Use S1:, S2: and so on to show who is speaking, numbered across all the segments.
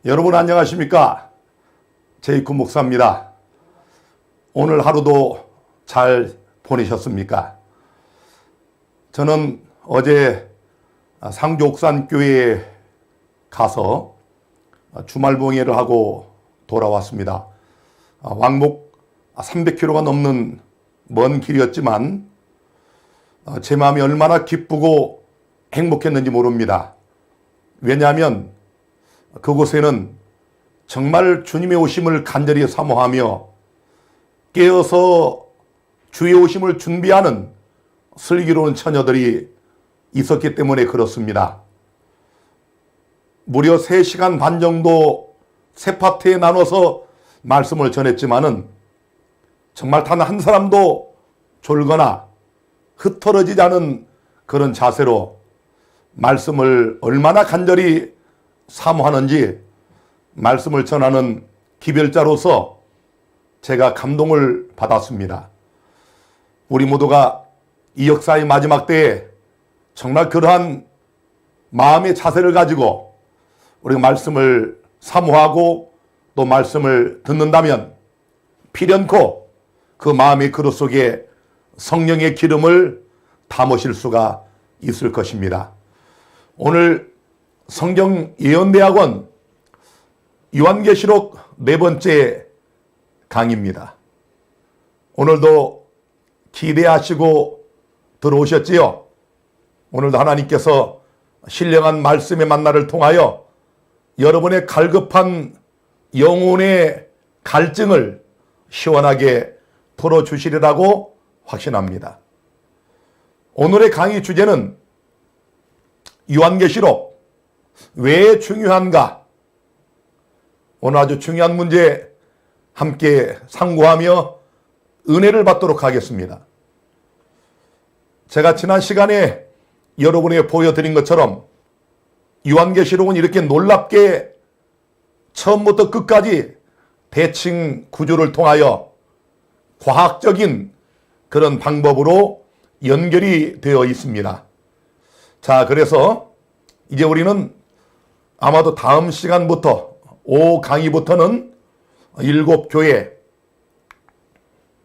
S1: 여러분 안녕하십니까? 제이콥 목사입니다. 오늘 하루도 잘 보내셨습니까? 저는 어제 상주옥산교회에 가서 주말봉예를 하고 돌아왔습니다. 왕복 300km가 넘는 먼 길이었지만 제 마음이 얼마나 기쁘고 행복했는지 모릅니다. 왜냐하면 그곳에는 정말 주님의 오심을 간절히 사모하며 깨어서 주의 오심을 준비하는 슬기로운 처녀들이 있었기 때문에 그렇습니다. 무려 3시간 반 정도 세 파트에 나눠서 말씀을 전했지만은 정말 단 한 사람도 졸거나 흐트러지지 않은 그런 자세로 말씀을 얼마나 간절히 사모하는지 말씀을 전하는 기별자로서 제가 감동을 받았습니다. 우리 모두가 이 역사의 마지막 때에 정말 그러한 마음의 자세를 가지고 우리가 말씀을 사모하고 또 말씀을 듣는다면 필연코 그 마음의 그릇 속에 성령의 기름을 담으실 수가 있을 것입니다. 오늘 성경 예언대학원 요한계시록 4번째 강의입니다. 오늘도 기대하시고 들어오셨지요? 오늘도 하나님께서 신령한 말씀의 만나를 통하여 여러분의 갈급한 영혼의 갈증을 시원하게 풀어주시리라고 확신합니다. 오늘의 강의 주제는 요한계시록 왜 중요한가? 오늘 아주 중요한 문제 함께 상고하며 은혜를 받도록 하겠습니다. 제가 지난 시간에 여러분에게 보여드린 것처럼 요한계시록은 이렇게 놀랍게 처음부터 끝까지 대칭 구조를 통하여 과학적인 그런 방법으로 연결이 되어 있습니다. 자, 그래서 이제 우리는 아마도 다음 시간부터 5강의부터는 7교회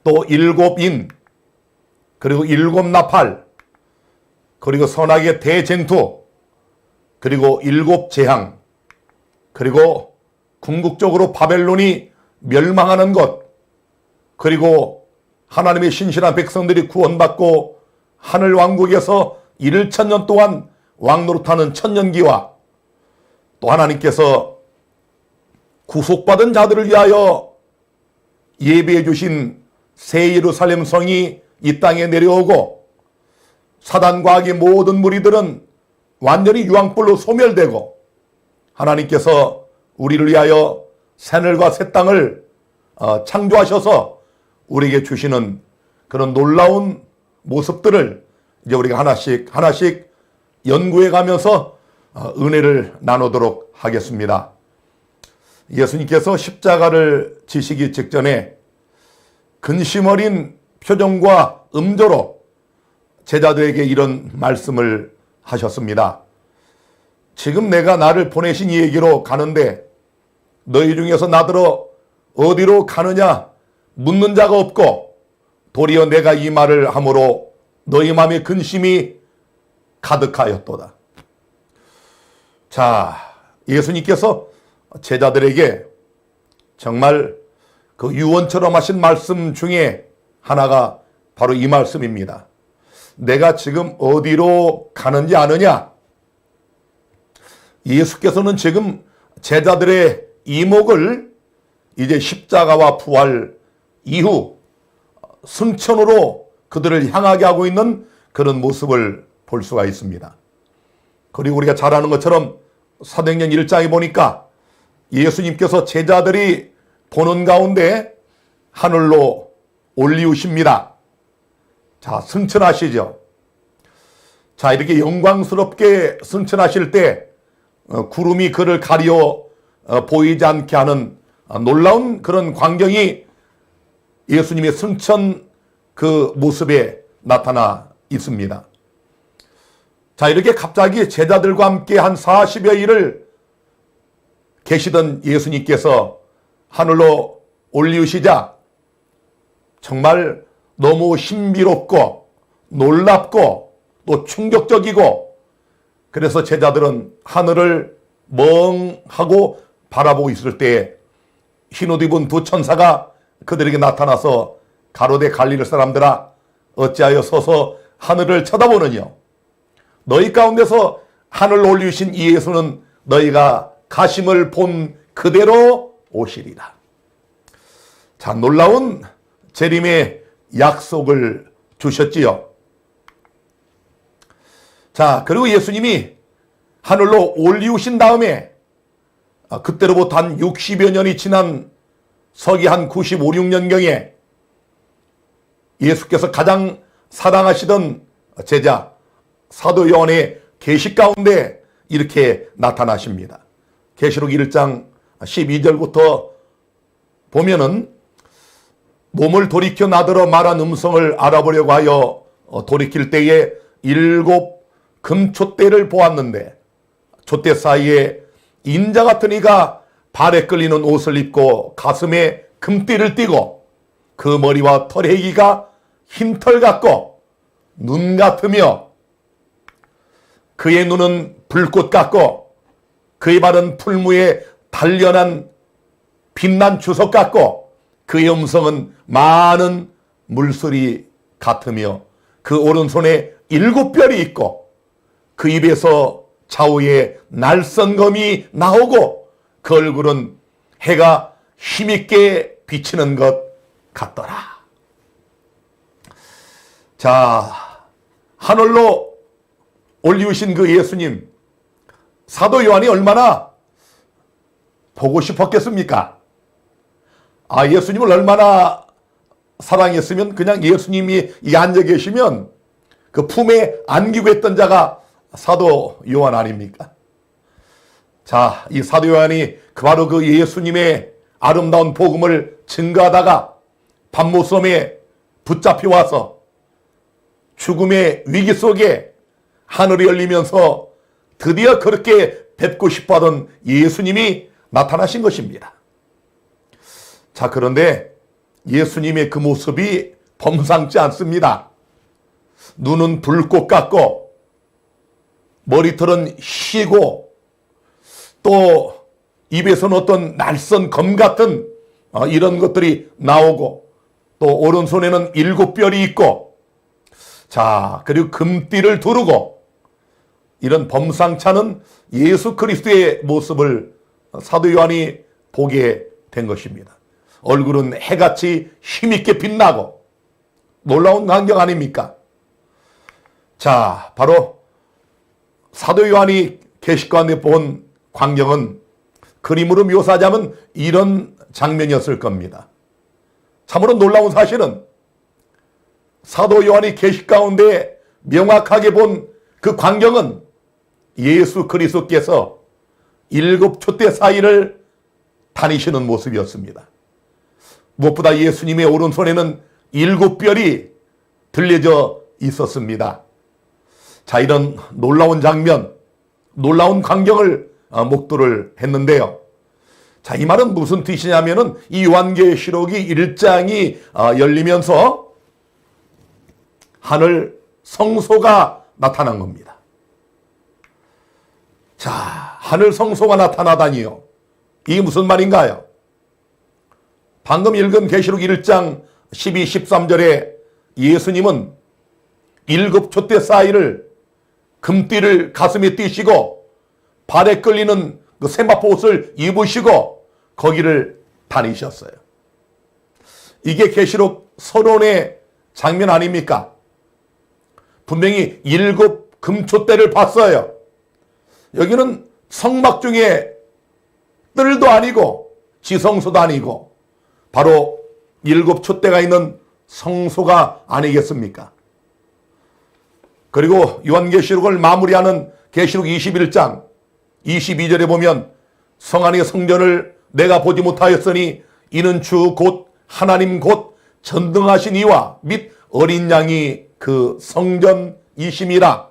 S1: 또 7인 그리고 7나팔 그리고 선악의 대쟁투 그리고 7재앙 그리고 궁극적으로 바벨론이 멸망하는 것 그리고 하나님의 신실한 백성들이 구원받고 하늘왕국에서 1000년 동안 왕노릇하는 천년기와 또 하나님께서 구속받은 자들을 위하여 예비해 주신 새 예루살렘 성이 이 땅에 내려오고 사단과 악의 모든 무리들은 완전히 유황불로 소멸되고 하나님께서 우리를 위하여 새늘과 새 땅을 창조하셔서 우리에게 주시는 그런 놀라운 모습들을 이제 우리가 하나씩 연구해 가면서 은혜를 나누도록 하겠습니다. 예수님께서 십자가를 지시기 직전에 근심 어린 표정과 음조로 제자들에게 이런 말씀을 하셨습니다. 지금 내가 나를 보내신 이에게로 가는데 너희 중에서 나더러 어디로 가느냐 묻는 자가 없고 도리어 내가 이 말을 함으로 너희 마음에 근심이 가득하였도다. 자, 예수님께서 제자들에게 정말 그 유언처럼 하신 말씀 중에 하나가 바로 이 말씀입니다. 내가 지금 어디로 가는지 아느냐? 예수께서는 지금 제자들의 이목을 이제 십자가와 부활 이후 승천으로 그들을 향하게 하고 있는 그런 모습을 볼 수가 있습니다. 그리고 우리가 잘 아는 것처럼 사도행전 1장에 보니까 예수님께서 제자들이 보는 가운데 하늘로 올리우십니다. 자, 승천하시죠. 자, 이렇게 영광스럽게 승천하실 때 구름이 그를 가려 보이지 않게 하는 놀라운 그런 광경이 예수님의 승천 그 모습에 나타나 있습니다. 자, 이렇게 갑자기 제자들과 함께 한 40여 일을 계시던 예수님께서 하늘로 올리우시자 정말 너무 신비롭고 놀랍고 또 충격적이고, 그래서 제자들은 하늘을 멍하고 바라보고 있을 때에 흰옷 입은 두 천사가 그들에게 나타나서 가로되 갈릴리 사람들아 어찌하여 서서 하늘을 쳐다보느냐. 너희 가운데서 하늘로 올리신 이 예수는 너희가 가심을 본 그대로 오시리라. 자, 놀라운 재림의 약속을 주셨지요. 자, 그리고 예수님이 하늘로 올리우신 다음에 그때로부터 한 60여 년이 지난 서기 한 95, 6년경에 예수께서 가장 사랑하시던 제자 사도 요한의 계시 가운데 이렇게 나타나십니다. 계시록 1장 12절부터 보면은 몸을 돌이켜 나더러 말한 음성을 알아보려고 하여 돌이킬 때에 7 금촛대를 보았는데 촛대 사이에 인자 같은 이가 발에 끌리는 옷을 입고 가슴에 금띠를 띠고 그 머리와 털혜기가 흰털 같고 눈 같으며 그의 눈은 불꽃 같고 그의 발은 풀무에 단련한 빛난 주석 같고 그의 음성은 많은 물소리 같으며 그 오른손에 7별이 있고 그 입에서 좌우에 날선검이 나오고 그 얼굴은 해가 힘있게 비치는 것 같더라. 자, 하늘로 올리우신 그 예수님, 사도 요한이 얼마나 보고 싶었겠습니까? 예수님을 얼마나 사랑했으면 그냥 예수님이 이 앉아 계시면 그 품에 안기고 했던 자가 사도 요한 아닙니까? 자, 이 사도 요한이 바로 그 예수님의 아름다운 복음을 증거하다가 밤모섬에 붙잡혀 와서 죽음의 위기 속에 하늘이 열리면서 드디어 그렇게 뵙고 싶어하던 예수님이 나타나신 것입니다. 자, 그런데 예수님의 그 모습이 범상치 않습니다. 눈은 불꽃 같고 머리털은 희고 또 입에서는 어떤 날선 검 같은 이런 것들이 나오고 또 오른손에는 7별이 있고, 자, 그리고 금띠를 두르고 이런 범상치 않은 예수 그리스도의 모습을 사도 요한이 보게 된 것입니다. 얼굴은 해같이 힘있게 빛나고 놀라운 광경 아닙니까? 자, 바로 사도 요한이 계시 가운데 본 광경은 그림으로 묘사하자면 이런 장면이었을 겁니다. 참으로 놀라운 사실은 사도 요한이 계시 가운데 명확하게 본 그 광경은 예수 그리스도께서 7 촛대 사이를 다니시는 모습이었습니다. 무엇보다 예수님의 오른손에는 7별이 들려져 있었습니다. 자, 이런 놀라운 장면, 놀라운 광경을 목도를 했는데요. 자, 이 말은 무슨 뜻이냐면은 이 요한계시록이 1장이 열리면서 하늘 성소가 나타난 겁니다. 자, 하늘 성소가 나타나다니요. 이게 무슨 말인가요? 방금 읽은 계시록 1장 12, 13절에 예수님은 7 촛대 사이를 금띠를 가슴에 띠시고 발에 끌리는 그 세마포 옷을 입으시고 거기를 다니셨어요. 이게 계시록 서론의 장면 아닙니까? 분명히 7 금촛대를 봤어요. 여기는 성막 중에 뜰도 아니고 지성소도 아니고 바로 7 촛대가 있는 성소가 아니겠습니까? 그리고 요한계시록을 마무리하는 계시록 21장 22절에 보면 성 안의 성전을 내가 보지 못하였으니 이는 주 곧 하나님 곧 전등하신 이와 및 어린 양이 그 성전이심이라.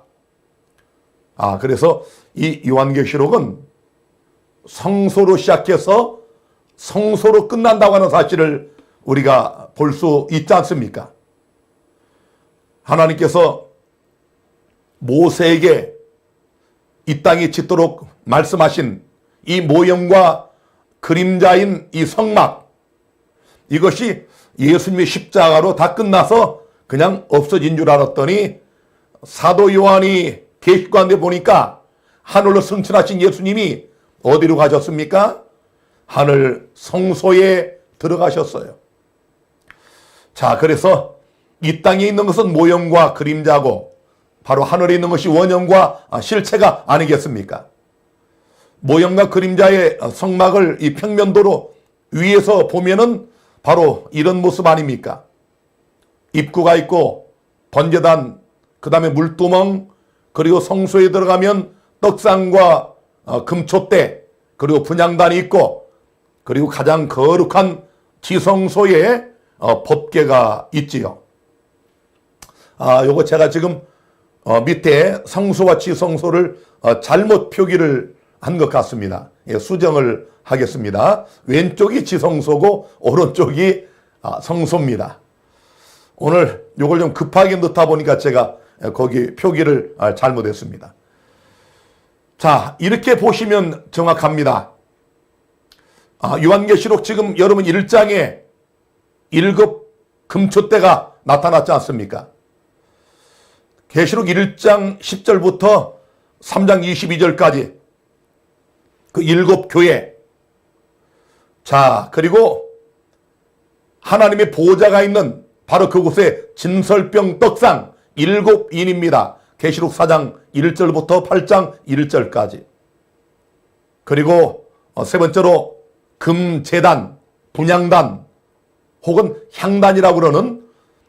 S1: 그래서 이 요한계시록은 성소로 시작해서 성소로 끝난다고 하는 사실을 우리가 볼 수 있지 않습니까? 하나님께서 모세에게 이 땅에 짓도록 말씀하신 이 모형과 그림자인 이 성막, 이것이 예수님의 십자가로 다 끝나서 그냥 없어진 줄 알았더니 사도 요한이 계시관에 보니까 하늘로 승천하신 예수님이 어디로 가셨습니까? 하늘 성소에 들어가셨어요. 자, 그래서 이 땅에 있는 것은 모형과 그림자고 바로 하늘에 있는 것이 원형과 실체가 아니겠습니까? 모형과 그림자의 성막을 이 평면도로 위에서 보면은 바로 이런 모습 아닙니까? 입구가 있고 번제단, 그 다음에 물두멍, 그리고 성소에 들어가면 떡상과 금촛대, 그리고 분향단이 있고, 그리고 가장 거룩한 지성소에 법궤가 있지요. 요거 제가 지금 밑에 성소와 지성소를 잘못 표기를 한 것 같습니다. 예, 수정을 하겠습니다. 왼쪽이 지성소고 오른쪽이 성소입니다. 오늘 요걸 좀 급하게 넣다 보니까 제가 거기 표기를 잘못했습니다. 자, 이렇게 보시면 정확합니다. 요한계시록 지금 여러분 1장에 7 금촛대가 나타났지 않습니까? 계시록 1장 10절부터 3장 22절까지 그 7 교회, 자, 그리고 하나님의 보호자가 있는 바로 그곳에 진설병 떡상 7인입니다. 계시록 4장 1절부터 8장 1절까지. 그리고 세 번째로 금제단, 분향단 혹은 향단이라고 그러는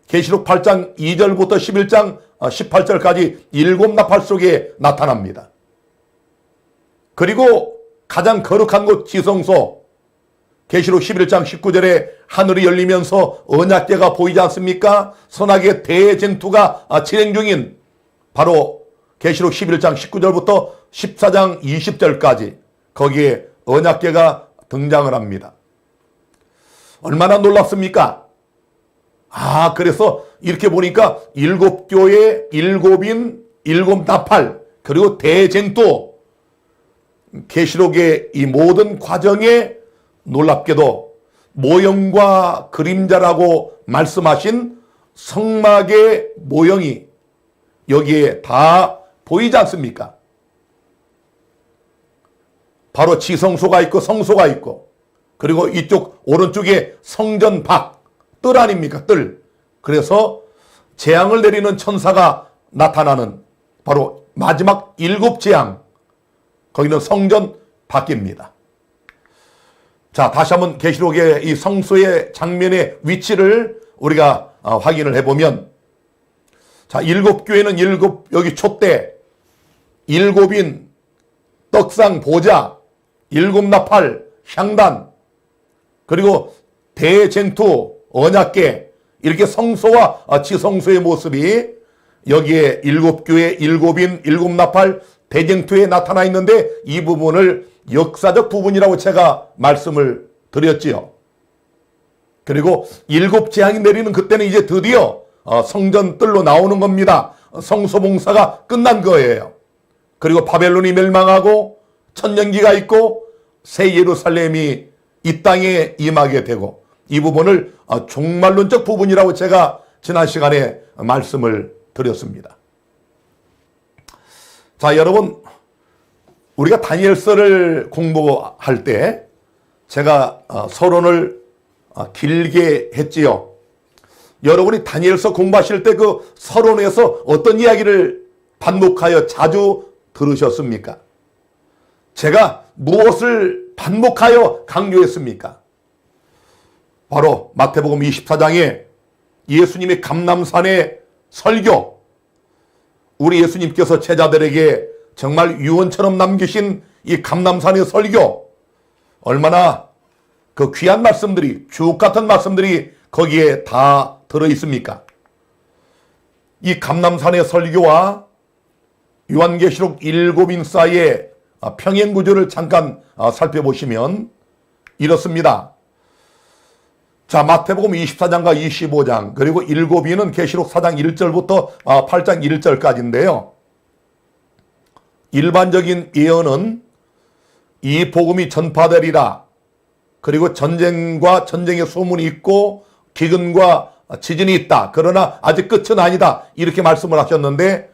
S1: 계시록 8장 2절부터 11장 18절까지 7 나팔 속에 나타납니다. 그리고 가장 거룩한 곳 지성소, 계시록 11장 19절에 하늘이 열리면서 언약궤가 보이지 않습니까? 선악의 대쟁투가 진행 중인 바로 계시록 11장 19절부터 14장 20절까지 거기에 언약궤가 등장을 합니다. 얼마나 놀랍습니까? 그래서 이렇게 보니까 7교회, 7인, 7 나팔, 그리고 대쟁투, 계시록의 이 모든 과정에 놀랍게도 모형과 그림자라고 말씀하신 성막의 모형이 여기에 다 보이지 않습니까? 바로 지성소가 있고 성소가 있고, 그리고 이쪽 오른쪽에 성전 밖, 뜰 아닙니까? 뜰. 그래서 재앙을 내리는 천사가 나타나는 바로 마지막 7 재앙, 거기는 성전 밖입니다. 자, 다시 한번 계시록의 이 성소의 장면의 위치를 우리가 확인을 해보면, 자, 7교회는 7 여기 촛대, 7인 떡상 보좌, 7 나팔 향단, 그리고 대쟁투 언약궤, 이렇게 성소와 지성소의 모습이 여기에 7교회, 7인, 7 나팔 대쟁투에 나타나 있는데, 이 부분을 역사적 부분이라고 제가 말씀을 드렸지요. 그리고 7 재앙이 내리는 그때는 이제 드디어 성전 뜰로 나오는 겁니다. 성소봉사가 끝난 거예요. 그리고 바벨론이 멸망하고 천년기가 있고 새 예루살렘이 이 땅에 임하게 되고, 이 부분을 종말론적 부분이라고 제가 지난 시간에 말씀을 드렸습니다. 자, 여러분, 우리가 다니엘서를 공부할 때 제가 서론을 길게 했지요. 여러분이 다니엘서 공부하실 때 그 서론에서 어떤 이야기를 반복하여 자주 들으셨습니까? 제가 무엇을 반복하여 강조했습니까? 바로 마태복음 24장에 예수님의 감람산의 설교, 우리 예수님께서 제자들에게 정말 유언처럼 남기신 이 감람산의 설교, 얼마나 그 귀한 말씀들이, 주옥 같은 말씀들이 거기에 다 들어있습니까? 이 감람산의 설교와 요한계시록 7인 사이에 평행 구조를 잠깐 살펴보시면 이렇습니다. 자, 마태복음 24장과 25장 그리고 7위는 계시록 4장 1절부터 8장 1절까지인데요. 일반적인 예언은 이 복음이 전파되리라. 그리고 전쟁과 전쟁의 소문이 있고 기근과 지진이 있다. 그러나 아직 끝은 아니다. 이렇게 말씀을 하셨는데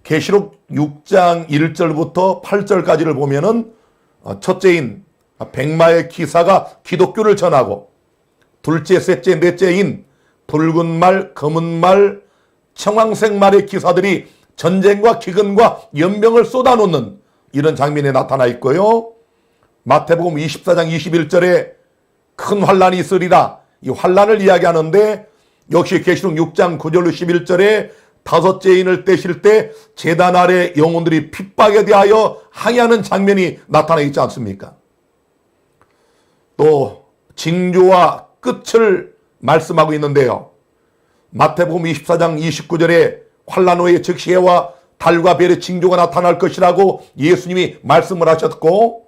S1: 계시록 6장 1절부터 8절까지를 보면은 첫째인 백마의 기사가 기독교를 전하고 둘째, 셋째, 넷째인 붉은 말, 검은 말, 청황색 말의 기사들이 전쟁과 기근과 연병을 쏟아놓는 이런 장면이 나타나 있고요. 마태복음 24장 21절에 큰 환란이 있으리라. 이 환란을 이야기하는데 역시 계시록 6장 9절로 11절에 다섯째 인을 떼실 때 제단 아래 영혼들이 핍박에 대하여 항의하는 장면이 나타나 있지 않습니까? 또 징조와 끝을 말씀하고 있는데요. 마태복음 24장 29절에 환란 후에 즉시 해와 달과 별의 징조가 나타날 것이라고 예수님이 말씀을 하셨고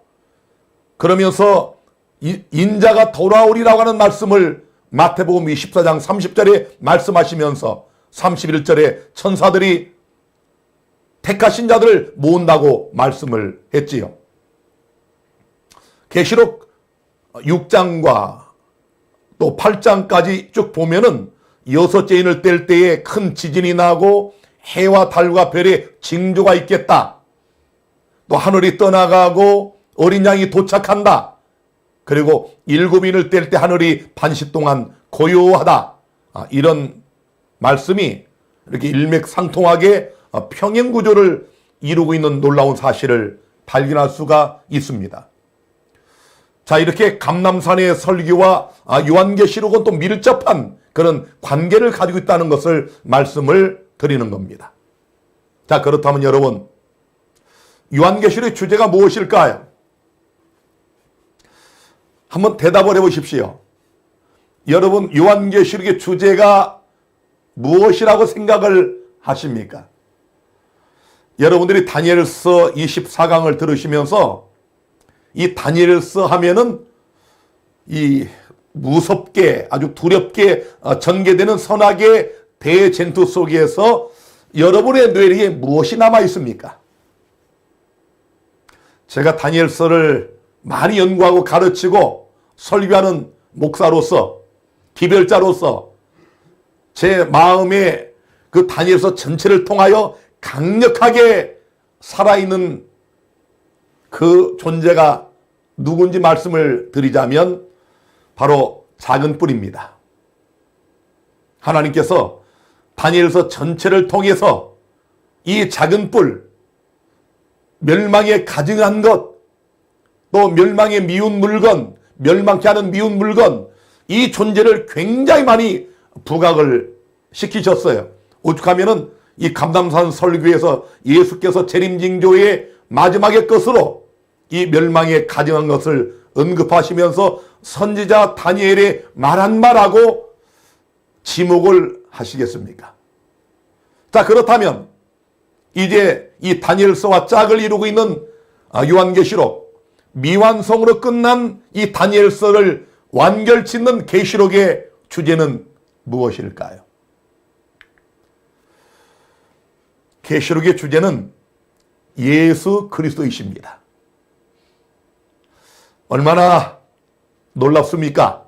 S1: 그러면서 인자가 돌아오리라고 하는 말씀을 마태복음 24장 30절에 말씀하시면서 31절에 천사들이 택하신 자들을 모은다고 말씀을 했지요. 계시록 6장과 또 8장까지 쭉 보면은 여섯째 인을 뗄 때에 큰 지진이 나고 해와 달과 별의 징조가 있겠다. 또 하늘이 떠나가고 어린 양이 도착한다. 그리고 7인을 뗄 때 하늘이 반시 동안 고요하다. 이런 말씀이 이렇게 일맥상통하게 평행 구조를 이루고 있는 놀라운 사실을 발견할 수가 있습니다. 자, 이렇게 감람산의 설교와 요한계시록은 또 밀접한 그런 관계를 가지고 있다는 것을 말씀을 드리는 겁니다. 자, 그렇다면 여러분, 요한계시록의 주제가 무엇일까요? 한번 대답을 해보십시오. 여러분, 요한계시록의 주제가 무엇이라고 생각을 하십니까? 여러분들이 다니엘서 24강을 들으시면서 이 다니엘서 하면은 이 무섭게 아주 두렵게 전개되는 선악의 대쟁투 속에서 여러분의 뇌리에 무엇이 남아 있습니까? 제가 다니엘서를 많이 연구하고 가르치고 설교하는 목사로서 기별자로서 제 마음에 그 다니엘서 전체를 통하여 강력하게 살아있는 그 존재가 누군지 말씀을 드리자면 바로 작은 뿔입니다. 하나님께서 다니엘서 전체를 통해서 이 작은 뿔, 멸망에 가증한 것, 또 멸망에 미운 물건, 멸망케 하는 미운 물건, 이 존재를 굉장히 많이 부각을 시키셨어요. 오죽하면은 이 감람산 설교에서 예수께서 재림징조의 마지막의 것으로 이 멸망에 가증한 것을 언급하시면서 선지자 다니엘의 말 한 말하고 지목을 하시겠습니까? 자, 그렇다면 이제 이 다니엘서와 짝을 이루고 있는 요한계시록, 미완성으로 끝난 이 다니엘서를 완결짓는 계시록의 주제는 무엇일까요? 계시록의 주제는 예수 그리스도이십니다. 얼마나 놀랍습니까?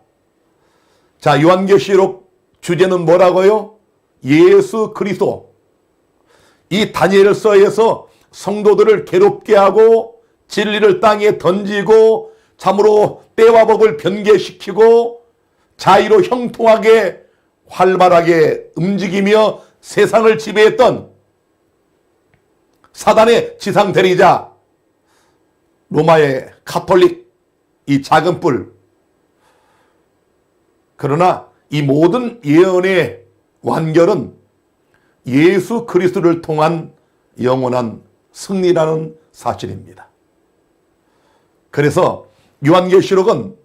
S1: 자, 요한계시록 주제는 뭐라고요? 예수 그리스도. 이 다니엘서에서 성도들을 괴롭게 하고 진리를 땅에 던지고 참으로 때와 법을 변개시키고 자유로 형통하게 활발하게 움직이며 세상을 지배했던 사단의 지상 대리자 로마의 가톨릭 이 작은 뿔. 그러나 이 모든 예언의 완결은 예수 그리스도를 통한 영원한 승리라는 사실입니다. 그래서 요한계시록은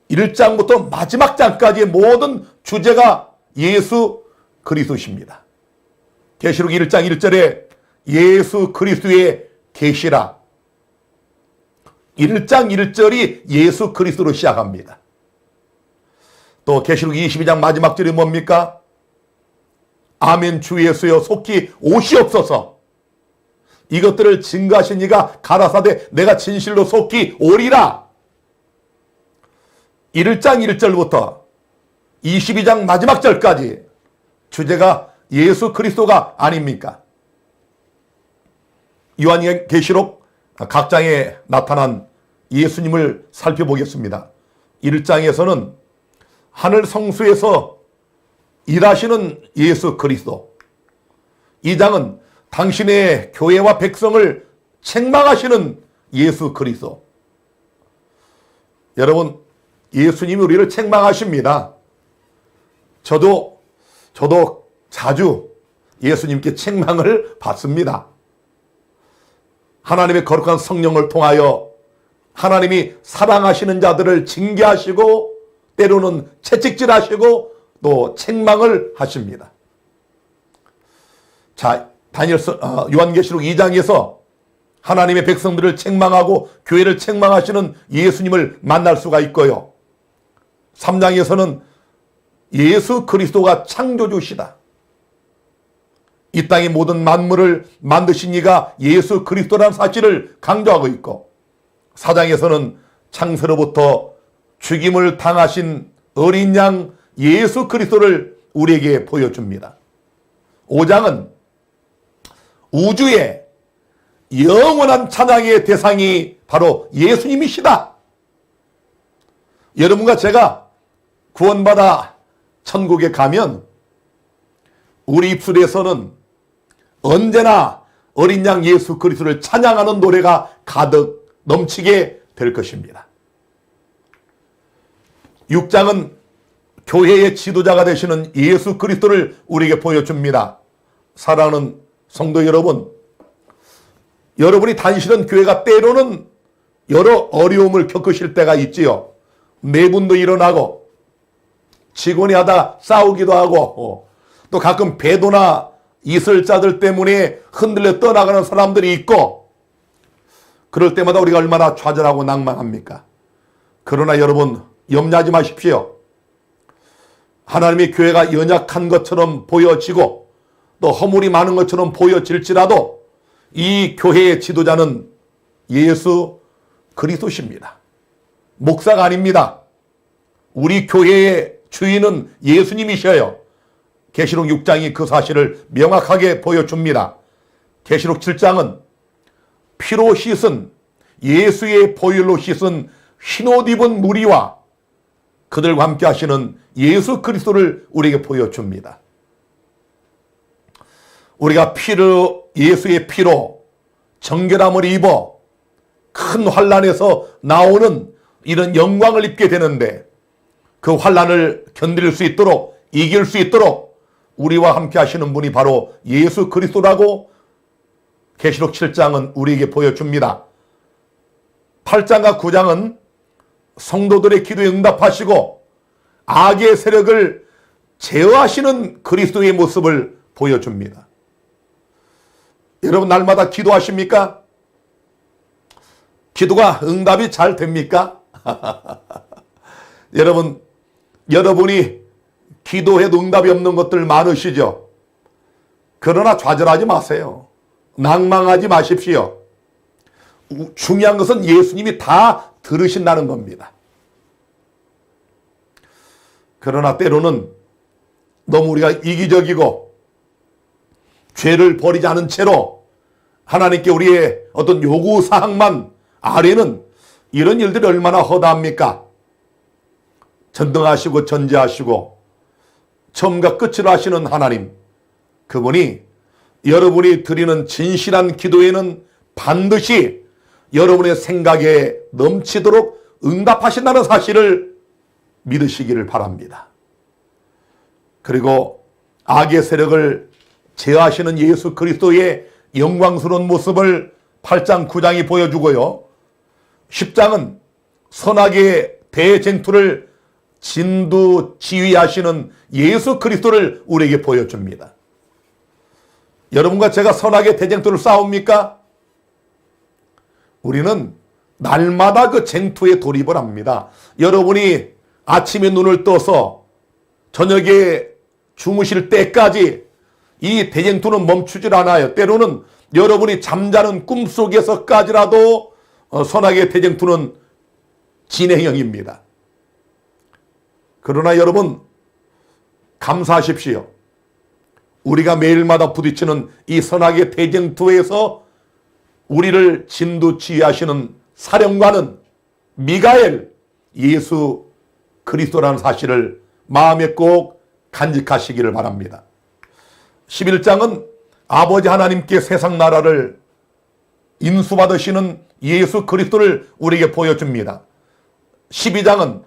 S1: 1장부터 마지막 장까지의 모든 주제가 예수 그리스도십니다. 계시록 1장 1절에 예수 그리스도의 계시라 1장 1절이 예수 그리스도로 시작합니다. 또 계시록 22장 마지막 절이 뭡니까? 아멘 주 예수여 속히 오시옵소서. 이것들을 증거하신 이가 가라사대 내가 진실로 속히 오리라. 1장 1절부터 22장 마지막 절까지 주제가 예수 그리스도가 아닙니까? 요한계시록 각 장에 나타난 예수님을 살펴보겠습니다. 1장에서는 하늘 성수에서 일하시는 예수 그리스도, 2장은 당신의 교회와 백성을 책망하시는 예수 그리스도. 여러분, 예수님이 우리를 책망하십니다. 저도 자주 예수님께 책망을 받습니다. 하나님의 거룩한 성령을 통하여 하나님이 사랑하시는 자들을 징계하시고 때로는 채찍질하시고 또 책망을 하십니다. 자, 요한계시록 2장에서 하나님의 백성들을 책망하고 교회를 책망하시는 예수님을 만날 수가 있고요. 3장에서는 예수 그리스도가 창조주시다. 이 땅의 모든 만물을 만드신 이가 예수 그리스도라는 사실을 강조하고 있고, 4장에서는 창세로부터 죽임을 당하신 어린 양 예수 그리스도를 우리에게 보여줍니다. 5장은 우주의 영원한 찬양의 대상이 바로 예수님이시다. 여러분과 제가 구원받아 천국에 가면 우리 입술에서는 언제나 어린 양 예수 그리스도를 찬양하는 노래가 가득 넘치게 될 것입니다. 6장은 교회의 지도자가 되시는 예수 그리스도를 우리에게 보여줍니다. 사랑하는 성도 여러분, 여러분이 다니시는 교회가 때로는 여러 어려움을 겪으실 때가 있지요. 내분도 일어나고 직원이 하다 싸우기도 하고 또 가끔 배도나 이슬자들 때문에 흔들려 떠나가는 사람들이 있고, 그럴 때마다 우리가 얼마나 좌절하고 낭만합니까? 그러나 여러분, 염려하지 마십시오. 하나님의 교회가 연약한 것처럼 보여지고 또 허물이 많은 것처럼 보여질지라도 이 교회의 지도자는 예수 그리스도십니다. 목사가 아닙니다. 우리 교회의 주인은 예수님이셔요. 계시록 6장이 그 사실을 명확하게 보여줍니다. 계시록 7장은 피로 씻은 예수의 보혈로 씻은 흰옷 입은 무리와 그들과 함께 하시는 예수 그리스도를 우리에게 보여줍니다. 우리가 예수의 피로 정결함을 입어 큰 환난에서 나오는 이런 영광을 입게 되는데, 그 환난을 견딜 수 있도록, 이길 수 있도록 우리와 함께 하시는 분이 바로 예수 그리스도라고 계시록 7장은 우리에게 보여줍니다. 8장과 9장은 성도들의 기도에 응답하시고 악의 세력을 제어하시는 그리스도의 모습을 보여줍니다. 여러분, 날마다 기도하십니까? 기도가 응답이 잘 됩니까? 여러분이 기도해도 응답이 없는 것들 많으시죠? 그러나 좌절하지 마세요. 낭망하지 마십시오. 중요한 것은 예수님이 다 들으신다는 겁니다. 그러나 때로는 너무 우리가 이기적이고 죄를 버리지 않은 채로 하나님께 우리의 어떤 요구사항만 아뢰는 이런 일들이 얼마나 허다합니까? 전등하시고 전제하시고 처음과 끝으로 하시는 하나님, 그분이 여러분이 드리는 진실한 기도에는 반드시 여러분의 생각에 넘치도록 응답하신다는 사실을 믿으시기를 바랍니다. 그리고 악의 세력을 제어하시는 예수 그리스도의 영광스러운 모습을 8장 9장이 보여주고요. 10장은 선악의 대쟁투를 진두지휘하시는 예수 그리스도를 우리에게 보여줍니다. 여러분과 제가 선악의 대쟁투를 싸웁니까? 우리는 날마다 그 쟁투에 돌입을 합니다. 여러분이 아침에 눈을 떠서 저녁에 주무실 때까지 이 대쟁투는 멈추질 않아요. 때로는 여러분이 잠자는 꿈속에서까지라도 선악의 대쟁투는 진행형입니다. 그러나 여러분 감사하십시오. 우리가 매일마다 부딪히는 이 선악의 대쟁투에서 우리를 진두지휘하시는 사령관은 미가엘 예수 그리스도라는 사실을 마음에 꼭 간직하시기를 바랍니다. 11장은 아버지 하나님께 세상 나라를 인수받으시는 예수 그리스도를 우리에게 보여줍니다. 12장은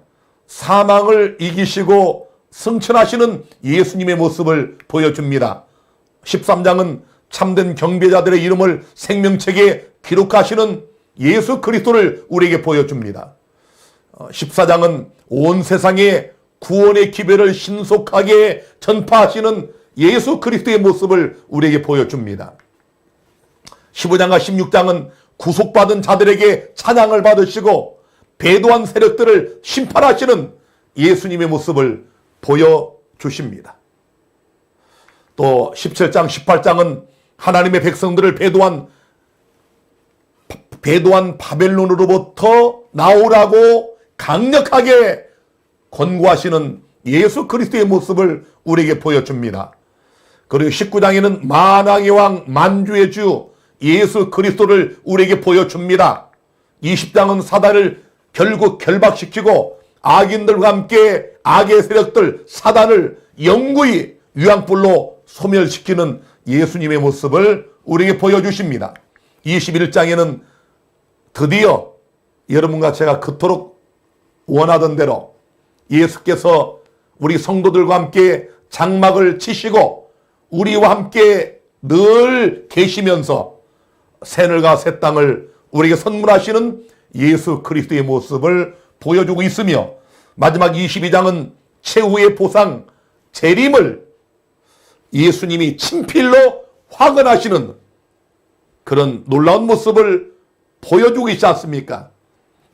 S1: 사망을 이기시고 승천하시는 예수님의 모습을 보여줍니다. 13장은 참된 경배자들의 이름을 생명책에 기록하시는 예수 그리스도를 우리에게 보여줍니다. 14장은 온 세상에 구원의 기별을 신속하게 전파하시는 예수 그리스도의 모습을 우리에게 보여줍니다. 15장과 16장은 구속받은 자들에게 찬양을 받으시고 배도한 세력들을 심판하시는 예수님의 모습을 보여주십니다. 또 17장, 18장은 하나님의 백성들을 배도한 바벨론으로부터 나오라고 강력하게 권고하시는 예수 그리스도의 모습을 우리에게 보여줍니다. 그리고 19장에는 만왕의 왕 만주의 주 예수 그리스도를 우리에게 보여줍니다. 20장은 사단을 결국 결박시키고 악인들과 함께 악의 세력들 사단을 영구히 유황불로 소멸시키는 예수님의 모습을 우리에게 보여주십니다. 21장에는 드디어 여러분과 제가 그토록 원하던 대로 예수께서 우리 성도들과 함께 장막을 치시고 우리와 함께 늘 계시면서 새늘과 새 땅을 우리에게 선물하시는 예수 그리스도의 모습을 보여주고 있으며, 마지막 22장은 최후의 보상 재림을 예수님이 친필로 확언하시는 그런 놀라운 모습을 보여주고 있지 않습니까?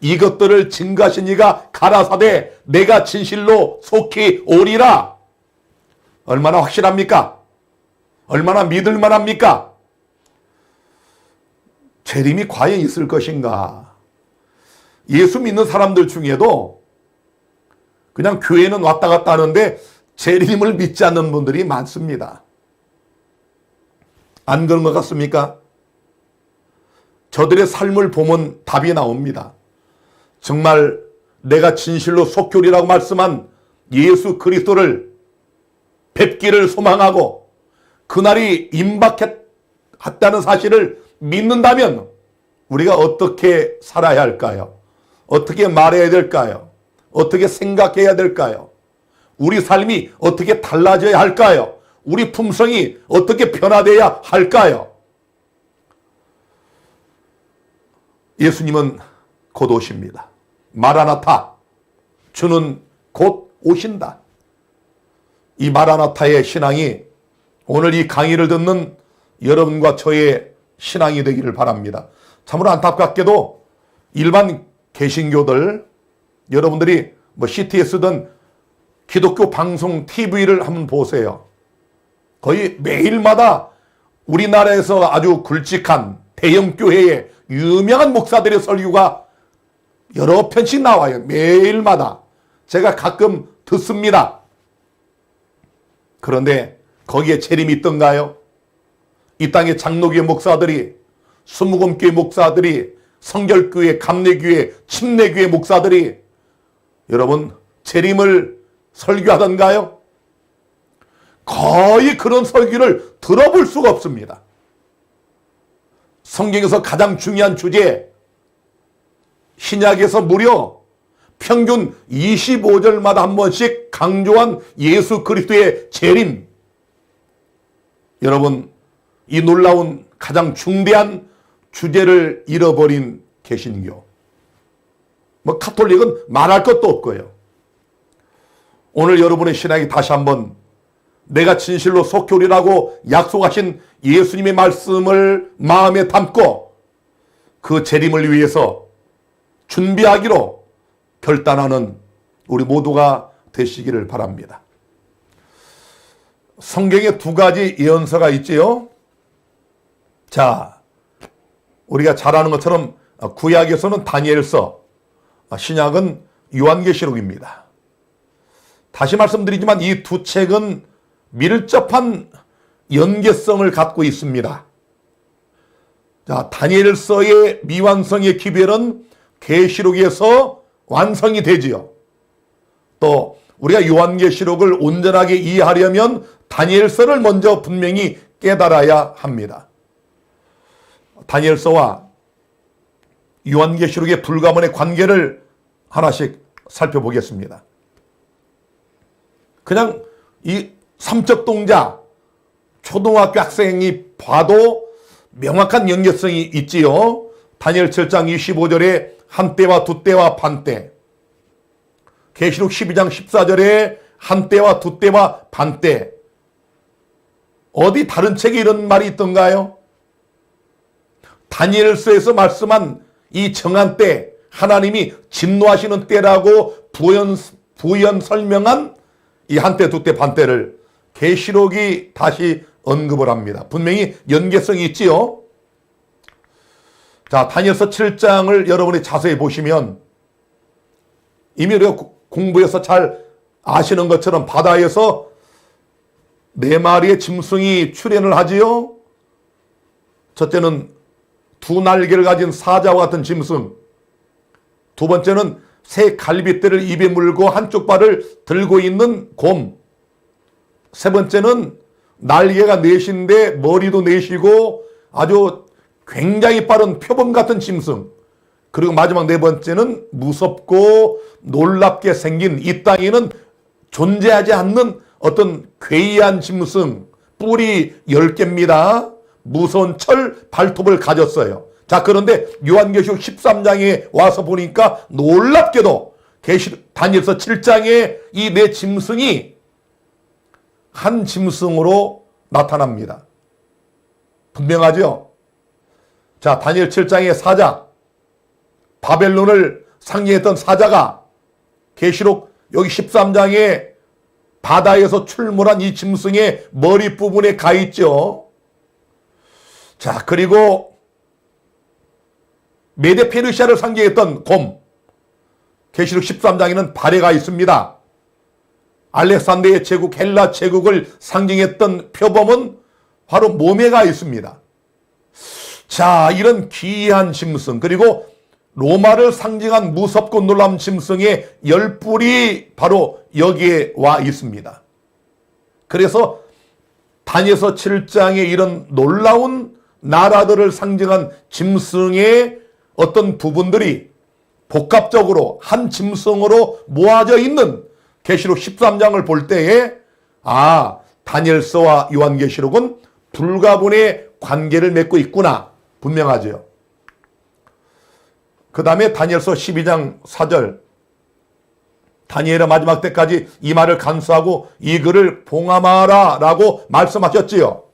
S1: 이것들을 증거하신 이가 가라사대 내가 진실로 속히 오리라. 얼마나 확실합니까? 얼마나 믿을 만합니까? 재림이 과연 있을 것인가? 예수 믿는 사람들 중에도 그냥 교회는 왔다 갔다 하는데 재림을 믿지 않는 분들이 많습니다. 안 그런 것 같습니까? 저들의 삶을 보면 답이 나옵니다. 정말 내가 진실로 속교리라고 말씀한 예수 그리스도를 뵙기를 소망하고 그날이 임박했다는 사실을 믿는다면 우리가 어떻게 살아야 할까요? 어떻게 말해야 될까요? 어떻게 생각해야 될까요? 우리 삶이 어떻게 달라져야 할까요? 우리 품성이 어떻게 변화되어야 할까요? 예수님은 곧 오십니다. 마라나타, 주는 곧 오신다. 이 마라나타의 신앙이 오늘 이 강의를 듣는 여러분과 저의 신앙이 되기를 바랍니다. 참으로 안타깝게도 일반 개신교들, 여러분들이 뭐 CTS든 기독교 방송 TV를 한번 보세요. 거의 매일마다 우리나라에서 아주 굵직한 대형교회의 유명한 목사들의 설교가 여러 편씩 나와요. 매일마다. 제가 가끔 듣습니다. 그런데 거기에 재림이 있던가요? 이 땅의 장로교회 목사들이, 수무금교회 목사들이, 성결교회, 감래교회, 침례교회 목사들이 여러분 재림을 설교하던가요? 거의 그런 설교를 들어볼 수가 없습니다. 성경에서 가장 중요한 주제, 신약에서 무려 평균 25절마다 한 번씩 강조한 예수 그리스도의 재림. 여러분, 이 놀라운 가장 중대한 주제를 잃어버린 개신교. 뭐 카톨릭은 말할 것도 없고요. 오늘 여러분의 신앙이 다시 한번 내가 진실로 속교리라고 약속하신 예수님의 말씀을 마음에 담고 그 재림을 위해서 준비하기로 결단하는 우리 모두가 되시기를 바랍니다. 성경에 두 가지 예언서가 있지요. 자, 우리가 잘 아는 것처럼 구약에서는 다니엘서, 신약은 요한계시록입니다. 다시 말씀드리지만 이 두 책은 밀접한 연계성을 갖고 있습니다. 자, 다니엘서의 미완성의 기별은 계시록에서 완성이 되지요. 또 우리가 요한계시록을 온전하게 이해하려면 다니엘서를 먼저 분명히 깨달아야 합니다. 다니엘서와 요한계시록의 불가문의 관계를 하나씩 살펴보겠습니다. 그냥 이 삼척 동자 초등학교 학생이 봐도 명확한 연결성이 있지요. 다니엘 7장 25절에 한때와 두때와 반때, 계시록 12장 14절에 한때와 두때와 반때. 어디 다른 책에 이런 말이 있던가요? 다니엘서에서 말씀한 이 정한 때, 하나님이 진노하시는 때라고 부연 설명한 이 한때, 두때, 반때를 계시록이 다시 언급을 합니다. 분명히 연계성이 있지요. 자, 다니엘서 7장을 여러분이 자세히 보시면 이미 우리가 공부해서 잘 아시는 것처럼 바다에서 4마리의 짐승이 출현을 하지요. 첫째는 두 날개를 가진 사자와 같은 짐승, 두 번째는 새 갈빗대를 입에 물고 한쪽 발을 들고 있는 곰, 세 번째는 날개가 넷인데 머리도 넷이고 아주 굉장히 빠른 표범 같은 짐승, 그리고 마지막 네 번째는 무섭고 놀랍게 생긴 이 땅에는 존재하지 않는 어떤 괴이한 짐승, 뿔이 10개입니다. 무서운 철 발톱을 가졌어요. 자, 그런데 요한계시록 13장에 와서 보니까 놀랍게도 다니엘서 7장에 이 네 짐승이 한 짐승으로 나타납니다. 분명하죠? 자, 다니엘 7장의 사자, 바벨론을 상징했던 사자가 계시록 여기 13장에 바다에서 출몰한 이 짐승의 머리 부분에 가 있죠. 자, 그리고 메데 페르시아를 상징했던 곰, 계시록 13장에는 발에 가 있습니다. 알렉산더의 제국, 헬라 제국을 상징했던 표범은 바로 몸에 가 있습니다. 자, 이런 기이한 짐승, 그리고 로마를 상징한 무섭고 놀라운 짐승의 10뿔이 바로 여기에 와 있습니다. 그래서 다니엘서 7장에 이런 놀라운 나라들을 상징한 짐승의 어떤 부분들이 복합적으로 한 짐승으로 모아져 있는 계시록 13장을 볼 때에 다니엘서와 요한계시록은 불가분의 관계를 맺고 있구나, 분명하죠. 그 다음에 다니엘서 12장 4절, 다니엘의 마지막 때까지 이 말을 간수하고 이 글을 봉함하라 라고 말씀하셨지요.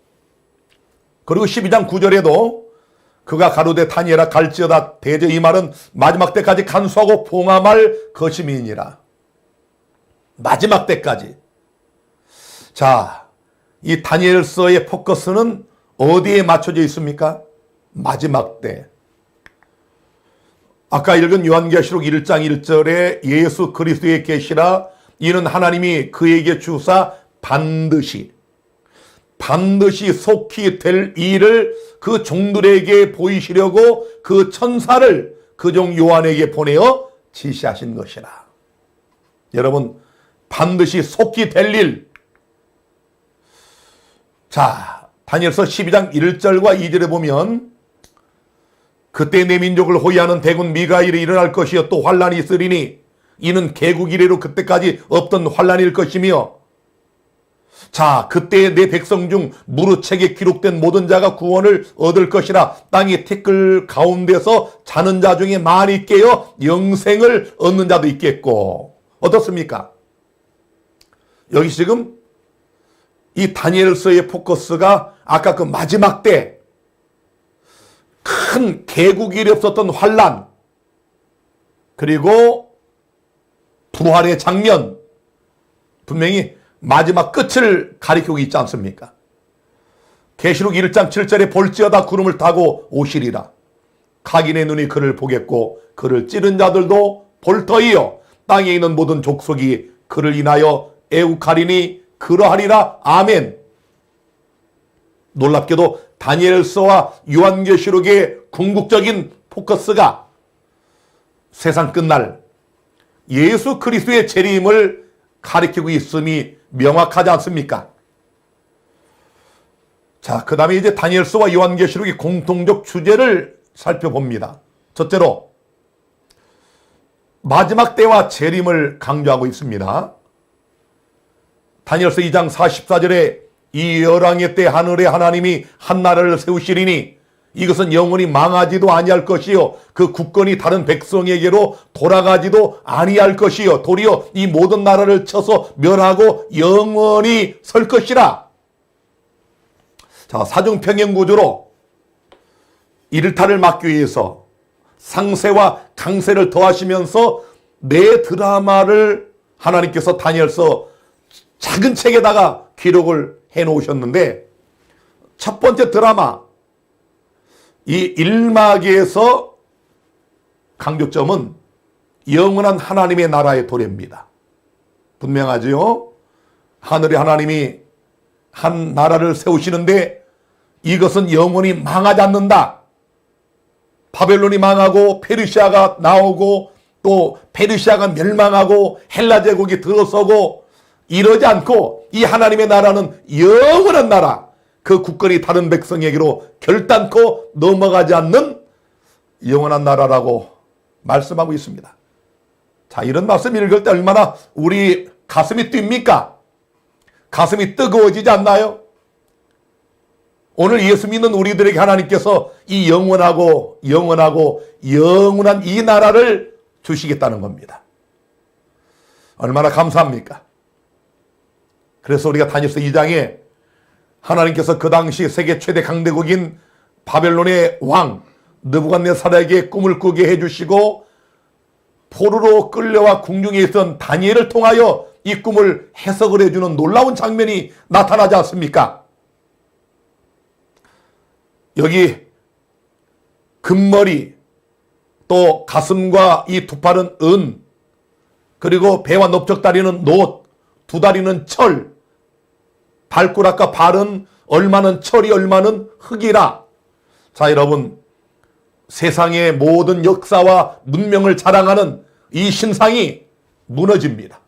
S1: 그리고 12장 9절에도 그가 가로되 다니엘아 갈지어다 대저 이 말은 마지막 때까지 간수하고 봉함할 것임이니라. 마지막 때까지. 자, 이 다니엘서의 포커스는 어디에 맞춰져 있습니까? 마지막 때. 아까 읽은 요한계시록 1장 1절에 예수 그리스도의 계시라 이는 하나님이 그에게 주사 반드시 속히 될 일을 그 종들에게 보이시려고 그 천사를 그 종 요한에게 보내어 지시하신 것이라. 여러분, 반드시 속히 될 일. 자, 다니엘서 12장 1절과 2절에 보면 그때 내 민족을 호위하는 대군 미가엘이 일어날 것이요 또 환란이 있으리니 이는 개국 이래로 그때까지 없던 환란일 것이며 자, 그때 내 백성 중 무릇책에 기록된 모든 자가 구원을 얻을 것이라. 땅의 티끌 가운데서 자는 자 중에 많이 깨어 영생을 얻는 자도 있겠고. 어떻습니까? 여기 지금 이 다니엘서의 포커스가 아까 그 마지막 때 큰 개국이 없었던 환란, 그리고 부활의 장면, 분명히 마지막 끝을 가리키고 있지 않습니까? 계시록 1장 7절에 볼지어다 구름을 타고 오시리라. 각인의 눈이 그를 보겠고 그를 찌른 자들도 볼 터이요 땅에 있는 모든 족속이 그를 인하여 애국하리니 그러하리라. 아멘. 놀랍게도 다니엘서와 요한계시록의 궁극적인 포커스가 세상 끝날 예수 그리스도의 재림을 가리키고 있음이 명확하지 않습니까? 자, 그 다음에 이제 다니엘서와 요한계시록의 공통적 주제를 살펴봅니다. 첫째로 마지막 때와 재림을 강조하고 있습니다. 다니엘서 2장 44절에 이 열왕의 때 하늘에 하나님이 한 나라를 세우시리니 이것은 영원히 망하지도 아니할 것이요 그 국권이 다른 백성에게로 돌아가지도 아니할 것이요 도리어 이 모든 나라를 쳐서 멸하고 영원히 설 것이라. 자, 사중평행 구조로 일탈을 막기 위해서 상세와 강세를 더하시면서 내 드라마를 하나님께서 다니엘서 작은 책에다가 기록을 해 놓으셨는데, 첫 번째 드라마 이 1막에서 강조점은 영원한 하나님의 나라의 도래입니다. 분명하지요? 하늘의 하나님이 한 나라를 세우시는데 이것은 영원히 망하지 않는다. 바벨론이 망하고 페르시아가 나오고 또 페르시아가 멸망하고 헬라 제국이 들어서고 이러지 않고 이 하나님의 나라는 영원한 나라, 그 국권이 다른 백성에게로 결단코 넘어가지 않는 영원한 나라라고 말씀하고 있습니다. 자, 이런 말씀 읽을 때 얼마나 우리 가슴이 뜁니까? 가슴이 뜨거워지지 않나요? 오늘 예수 믿는 우리들에게 하나님께서 이 영원한 이 나라를 주시겠다는 겁니다. 얼마나 감사합니까? 그래서 우리가 다니엘서 2장에 하나님께서 그 당시 세계 최대 강대국인 바벨론의 왕 느부갓네살에게 꿈을 꾸게 해주시고 포로로 끌려와 궁중에 있던 다니엘을 통하여 이 꿈을 해석을 해주는 놀라운 장면이 나타나지 않습니까? 여기 금머리, 또 가슴과 이 두 팔은 은, 그리고 배와 넓적다리는 놋, 두 다리는 철, 발가락과 발은 얼마는 철이 얼마는 흙이라. 자, 여러분, 세상의 모든 역사와 문명을 자랑하는 이 신상이 무너집니다.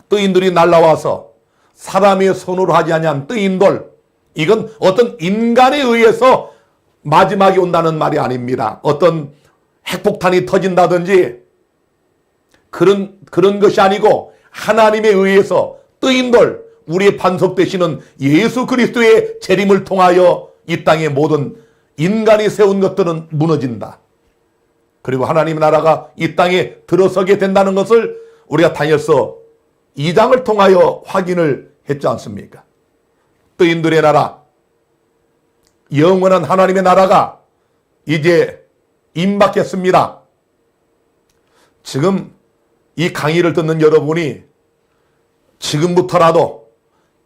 S1: 뜨인들이 날라와서 사람의 손으로 하지 아니한 뜨인돌, 이건 어떤 인간에 의해서 마지막이 온다는 말이 아닙니다. 어떤 핵폭탄이 터진다든지 그런 것이 아니고 하나님에 의해서 뜨인돌, 우리의 반석 되시는 예수 그리스도의 재림을 통하여 이 땅의 모든 인간이 세운 것들은 무너진다. 그리고 하나님의 나라가 이 땅에 들어서게 된다는 것을 우리가 다니엘서 2장을 통하여 확인을 했지 않습니까? 뜨인들의 나라, 영원한 하나님의 나라가 이제 임박했습니다. 지금 이 강의를 듣는 여러분이 지금부터라도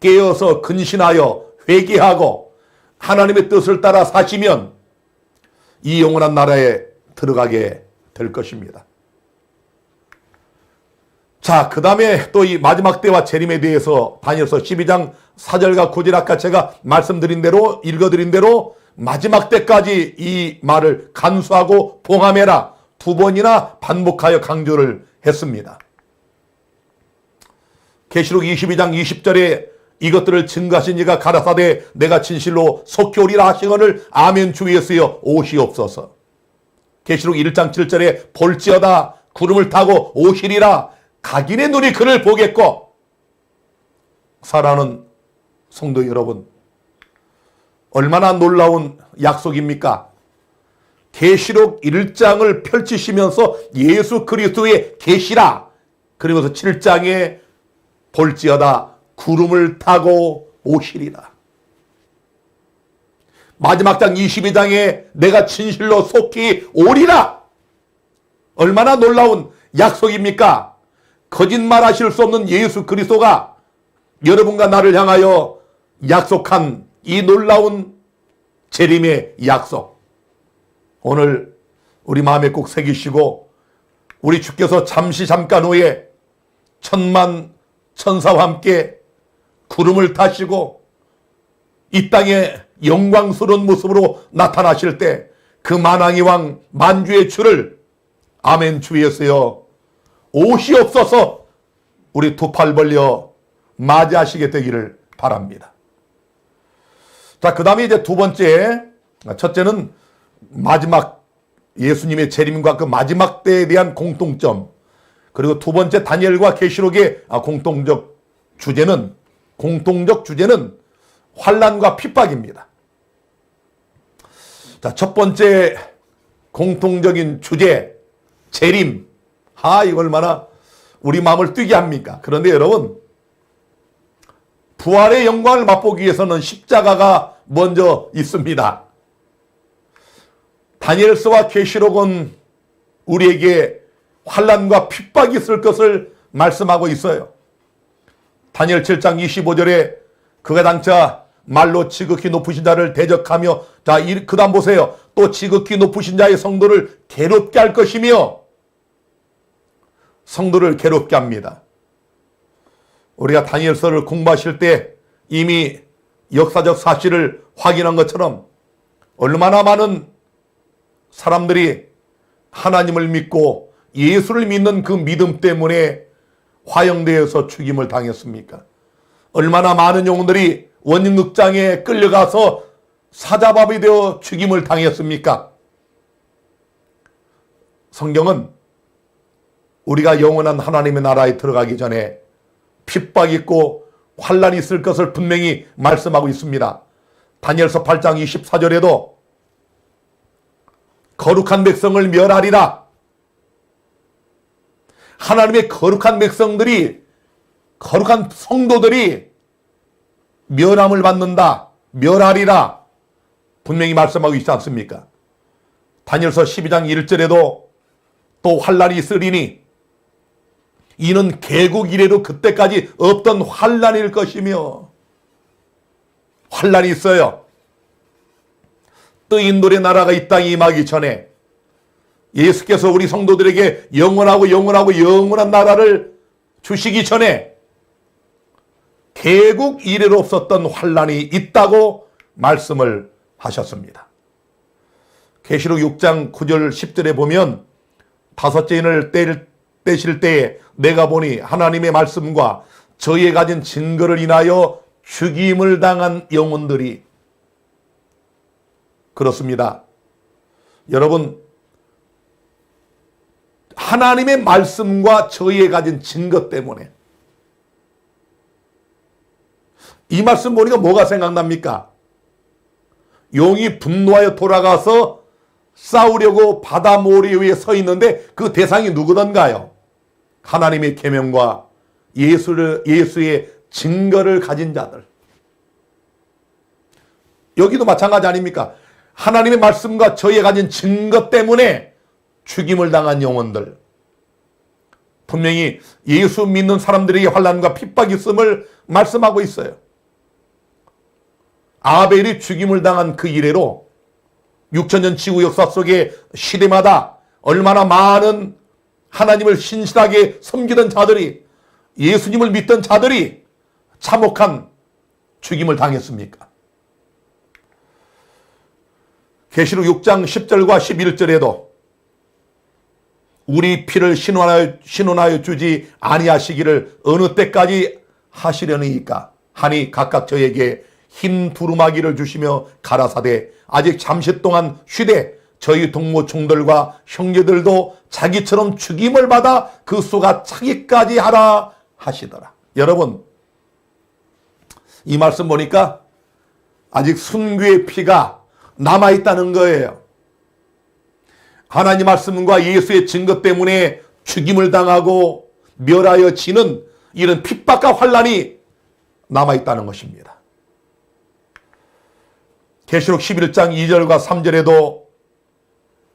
S1: 깨어서 근신하여 회개하고 하나님의 뜻을 따라 사시면 이 영원한 나라에 들어가게 될 것입니다. 자, 그 다음에 또 이 마지막 때와 재림에 대해서 다니엘서 12장 4절과 9절, 아까 제가 말씀드린 대로, 읽어드린 대로 마지막 때까지 이 말을 간수하고 봉함해라 두 번이나 반복하여 강조를 했습니다. 계시록 22장 20절에 이것들을 증거하신 이가 가라사대 내가 진실로 속히 오리라 하시거늘 아멘 주 예수여 오시옵소서. 계시록 1장 7절에 볼지어다 구름을 타고 오시리라 각인의 눈이 그를 보겠고. 사랑하는 성도 여러분, 얼마나 놀라운 약속입니까? 계시록 1장을 펼치시면서 예수 그리스도의 계시라, 그리고서 7장에 볼지어다 구름을 타고 오시리라. 마지막 장 22장에 내가 진실로 속히 오리라. 얼마나 놀라운 약속입니까? 거짓말하실 수 없는 예수 그리스도가 여러분과 나를 향하여 약속한 이 놀라운 재림의 약속, 오늘 우리 마음에 꼭 새기시고 우리 주께서 잠깐 후에 천만 천사와 함께 구름을 타시고 이 땅에 영광스러운 모습으로 나타나실 때 그 만왕의 왕 만주의 주를 아멘 주였어요 오시옵소서 우리 두 팔 벌려 맞이하시게 되기를 바랍니다. 자, 그 다음에 이제 두 번째, 첫째는 마지막 예수님의 재림과 그 마지막 때에 대한 공통점, 그리고 두 번째 다니엘과 계시록의 공통적 주제는 환난과 핍박입니다. 자, 첫 번째 공통적인 주제, 재림. 이거 얼마나 우리 마음을 뛰게 합니까? 그런데 여러분, 부활의 영광을 맛보기 위해서는 십자가가 먼저 있습니다. 다니엘서와 계시록은 우리에게 환난과 핍박이 있을 것을 말씀하고 있어요. 다니엘 7장 25절에 그가 장차 말로 지극히 높으신 자를 대적하며, 자, 그 다음 보세요. 또 지극히 높으신 자의 성도를 괴롭게 할 것이며, 성도를 괴롭게 합니다. 우리가 다니엘서를 공부하실 때 이미 역사적 사실을 확인한 것처럼 얼마나 많은 사람들이 하나님을 믿고 예수를 믿는 그 믿음 때문에 화형되어서 죽임을 당했습니까? 얼마나 많은 영혼들이 원흉극장에 끌려가서 사자밥이 되어 죽임을 당했습니까? 성경은 우리가 영원한 하나님의 나라에 들어가기 전에 핍박이 있고 환난이 있을 것을 분명히 말씀하고 있습니다. 다니엘서 8장 24절에도 거룩한 백성을 멸하리라. 하나님의 거룩한 백성들이, 거룩한 성도들이 멸함을 받는다, 멸하리라 분명히 말씀하고 있지 않습니까? 다니엘서 12장 1절에도 또 환난이 있으리니 이는 개국 이래로 그때까지 없던 환난일 것이며, 환난이 있어요. 뜨인돌의 나라가 이 땅에 임하기 전에 예수께서 우리 성도들에게 영원한 나라를 주시기 전에 개국 이래로 없었던 환난이 있다고 말씀을 하셨습니다. 계시록 6장 9절 10절에 보면 다섯째 인을 떼실 때에 내가 보니 하나님의 말씀과 저희에 가진 증거를 인하여 죽임을 당한 영혼들이, 그렇습니다. 여러분, 하나님의 말씀과 저희에 가진 증거 때문에, 이 말씀 보니까 뭐가 생각납니까? 용이 분노하여 돌아가서 싸우려고 바다 모래 위에 서 있는데 그 대상이 누구던가요? 하나님의 계명과 예수의 증거를 가진 자들. 여기도 마찬가지 아닙니까? 하나님의 말씀과 저희에 가진 증거 때문에 죽임을 당한 영혼들. 분명히 예수 믿는 사람들에게 환난과 핍박이 있음을 말씀하고 있어요. 아벨이 죽임을 당한 그 이래로 6천년 지구 역사 속에 시대마다 얼마나 많은 하나님을 신실하게 섬기던 자들이, 예수님을 믿던 자들이 참혹한 죽임을 당했습니까? 계시록 6장 10절과 11절에도 우리 피를 신원하여 주지 아니하시기를 어느 때까지 하시려니까 하니 각각 저에게 흰 두루마기를 주시며 가라사대 아직 잠시 동안 쉬되 저희 동무 종들과 형제들도 자기처럼 죽임을 받아 그 수가 차기까지 하라 하시더라. 여러분, 이 말씀 보니까 아직 순교의 피가 남아있다는 거예요. 하나님 말씀과 예수의 증거 때문에 죽임을 당하고 멸하여 지는 이런 핍박과 환난이 남아있다는 것입니다. 계시록 11장 2절과 3절에도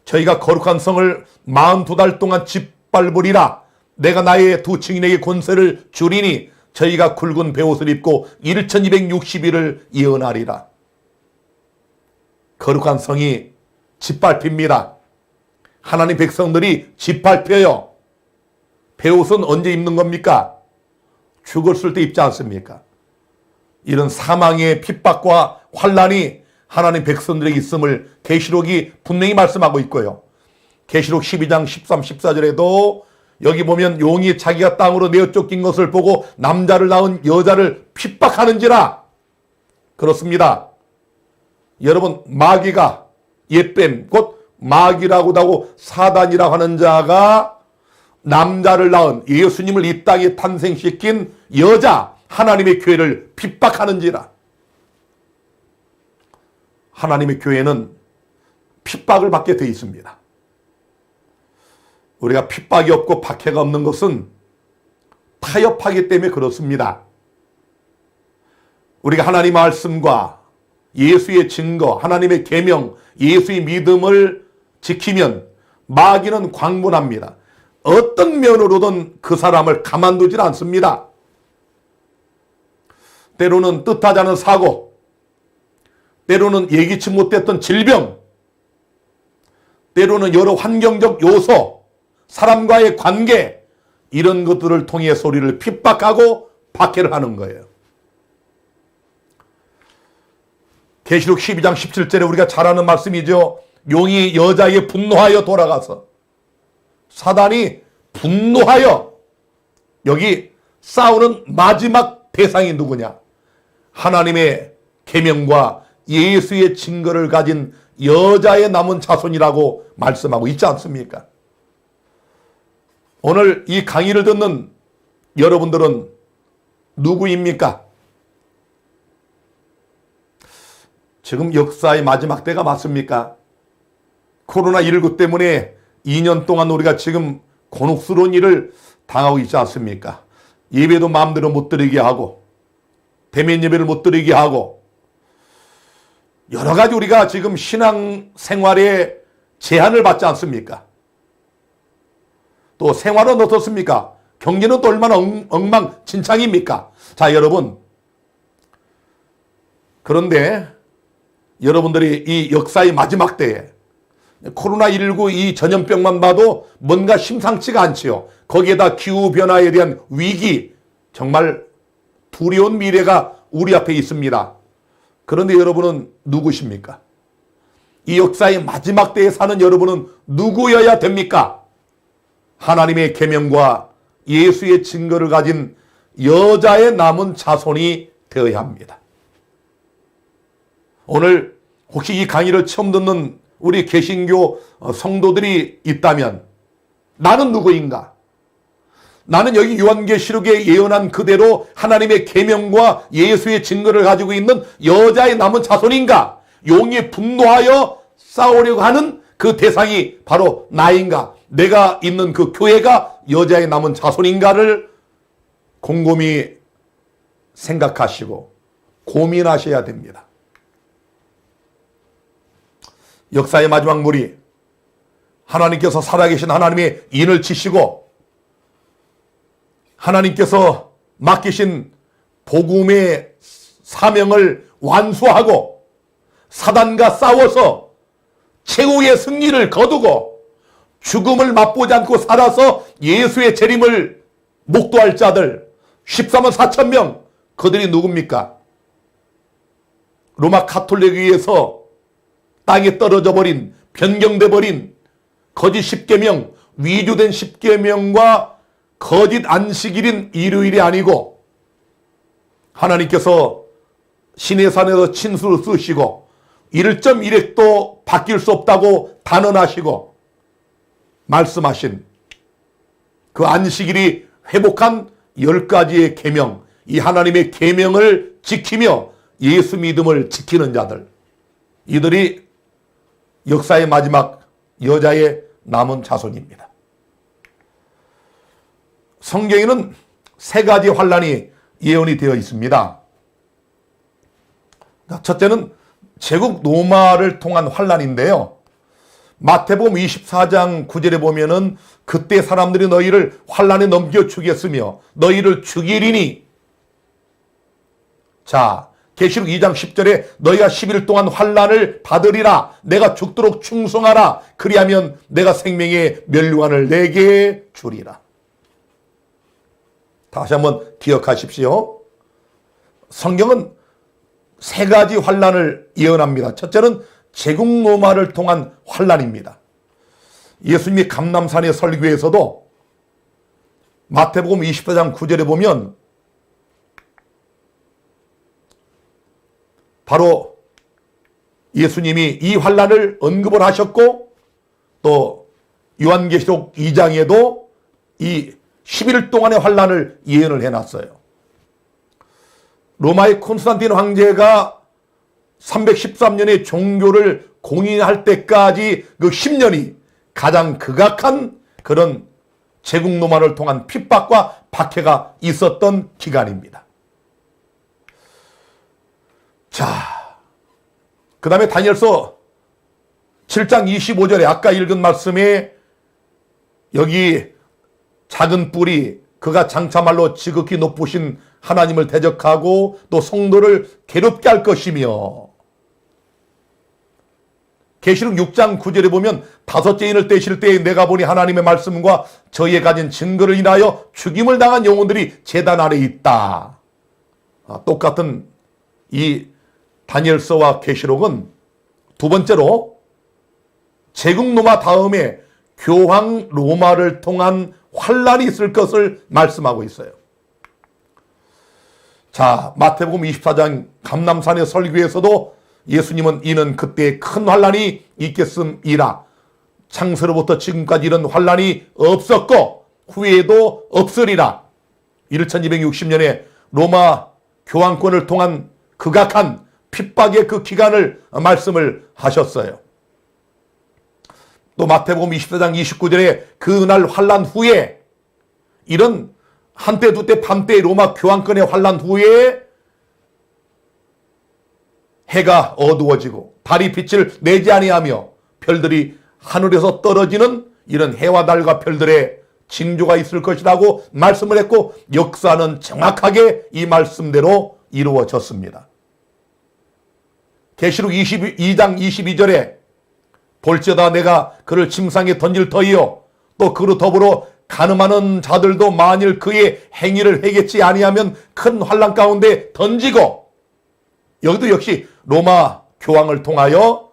S1: 저희가 거룩한 성을 42달 동안 짓밟으리라. 내가 나의 두 증인에게 권세를 주리니 저희가 굵은 베옷을 입고 1260일을 예언하리라. 거룩한 성이 짓밟힙니다. 하나님 백성들이 짓밟혀요. 베옷은 언제 입는 겁니까? 죽었을 때 입지 않습니까? 이런 사망의 핍박과 환난이 하나님 백성들에게 있음을 계시록이 분명히 말씀하고 있고요. 계시록 12장 13, 14절에도 여기 보면 용이 자기가 땅으로 내어 쫓긴 것을 보고 남자를 낳은 여자를 핍박하는지라. 그렇습니다. 여러분, 마귀가 옛뱀, 곧 마귀라고도 하고 사단이라고 하는 자가 남자를 낳은 예수님을 이 땅에 탄생시킨 여자 하나님의 교회를 핍박하는지라. 하나님의 교회는 핍박을 받게 되어 있습니다. 우리가 핍박이 없고 박해가 없는 것은 타협하기 때문에 그렇습니다. 우리가 하나님의 말씀과 예수의 증거, 하나님의 계명, 예수의 믿음을 지키면 마귀는 광분합니다. 어떤 면으로든 그 사람을 가만두질 않습니다. 때로는 뜻하지 않은 사고, 때로는 예기치 못했던 질병, 때로는 여러 환경적 요소, 사람과의 관계, 이런 것들을 통해 우리를 핍박하고 박해를 하는 거예요. 계시록 12장 17절에 우리가 잘 아는 말씀이죠. 용이 여자에게 분노하여 돌아가서, 사단이 분노하여, 여기 싸우는 마지막 대상이 누구냐? 하나님의 계명과 예수의 증거를 가진 여자의 남은 자손이라고 말씀하고 있지 않습니까? 오늘 이 강의를 듣는 여러분들은 누구입니까? 지금 역사의 마지막 때가 맞습니까? 코로나19 때문에 2년 동안 우리가 지금 곤혹스러운 일을 당하고 있지 않습니까? 예배도 마음대로 못 드리게 하고, 대면 예배를 못 드리게 하고, 여러 가지 우리가 지금 신앙 생활에 제한을 받지 않습니까? 또 생활은 어떻습니까? 경제는 또 얼마나 엉망진창입니까? 자, 여러분, 그런데 여러분들이 이 역사의 마지막 때에 코로나19 이 전염병만 봐도 뭔가 심상치가 않지요. 거기에다 기후변화에 대한 위기, 정말 두려운 미래가 우리 앞에 있습니다. 그런데 여러분은 누구십니까? 이 역사의 마지막 때에 사는 여러분은 누구여야 됩니까? 하나님의 계명과 예수의 증거를 가진 여자의 남은 자손이 되어야 합니다. 오늘 혹시 이 강의를 처음 듣는 우리 개신교 성도들이 있다면, 나는 누구인가? 나는 여기 요한계시록에 예언한 그대로 하나님의 계명과 예수의 증거를 가지고 있는 여자의 남은 자손인가? 용이 분노하여 싸우려고 하는 그 대상이 바로 나인가? 내가 있는 그 교회가 여자의 남은 자손인가를 곰곰이 생각하시고 고민하셔야 됩니다. 역사의 마지막 무리, 하나님께서 살아계신 하나님의 인을 치시고 하나님께서 맡기신 복음의 사명을 완수하고 사단과 싸워서 최후의 승리를 거두고 죽음을 맛보지 않고 살아서 예수의 재림을 목도할 자들 14만 4천 명, 그들이 누굽니까? 로마 가톨릭에 땅에 떨어져 버린, 변경돼 버린 거짓 십계명, 위조된 십계명과 거짓 안식일인 일요일이 아니고 하나님께서 시내산에서 친수를 쓰시고 1.1획도 바뀔 수 없다고 단언하시고 말씀하신 그 안식일이 회복한 10가지의 계명, 이 하나님의 계명을 지키며 예수 믿음을 지키는 자들, 이들이 역사의 마지막 여자의 남은 자손입니다. 성경에는 3가지 환란이 예언이 되어 있습니다. 첫째는 제국 로마를 통한 환란인데요. 마태복음 24장 9절에 보면은 그때 사람들이 너희를 환란에 넘겨주겠으며 너희를 죽이리니, 자, 계시록 2장 10절에 너희가 10일 동안 환란을 받으리라. 내가 죽도록 충성하라. 그리하면 내가 생명의 면류관을 내게 주리라. 다시 한번 기억하십시오. 성경은 세 가지 환란을 예언합니다. 첫째는 제국 로마를 통한 환란입니다. 예수님이 감람산의 설교에서도 마태복음 24장 9절에 보면 바로 예수님이 이 환란을 언급을 하셨고, 또 요한계시록 2장에도 이 11일 동안의 환란을 예언을 해놨어요. 로마의 콘스탄틴 황제가 313년의 종교를 공인할 때까지 그 10년이 가장 극악한 그런 제국 로마를 통한 핍박과 박해가 있었던 기간입니다. 자, 그 다음에 다니엘서 7장 25절에 아까 읽은 말씀에 여기 작은 뿔이 그가 장차말로 지극히 높으신 하나님을 대적하고 또 성도를 괴롭게 할 것이며, 계시록 6장 9절에 보면 다섯째 인을 떼실 때에 내가 보니 하나님의 말씀과 저희의 가진 증거를 인하여 죽임을 당한 영혼들이 제단 아래에 있다. 똑같은 이 다니엘서와 계시록은 두 번째로 제국 로마 다음에 교황 로마를 통한 환란이 있을 것을 말씀하고 있어요. 자, 마태복음 24장 감람산의 설교에서도 예수님은 이는 그때 큰 환란이 있겠음이라. 창세로부터 지금까지 이런 환란이 없었고 후에도 없으리라. 1260년에 로마 교황권을 통한 극악한 핍박의 그 기간을 말씀을 하셨어요. 또 마태복음 24장 29절에 그날 환란 후에, 이런 한때 두때 반때 로마 교황권의 환란 후에 해가 어두워지고 달이 빛을 내지 아니하며 별들이 하늘에서 떨어지는 이런 해와 달과 별들의 징조가 있을 것이라고 말씀을 했고, 역사는 정확하게 이 말씀대로 이루어졌습니다. 계시록 22장 22절에 볼지어다 내가 그를 침상에 던질 터이요 또 그로 더불어 간음하는 자들도 만일 그의 행위를 해겠지 아니하면 큰 환난 가운데 던지고, 여기도 역시 로마 교황을 통하여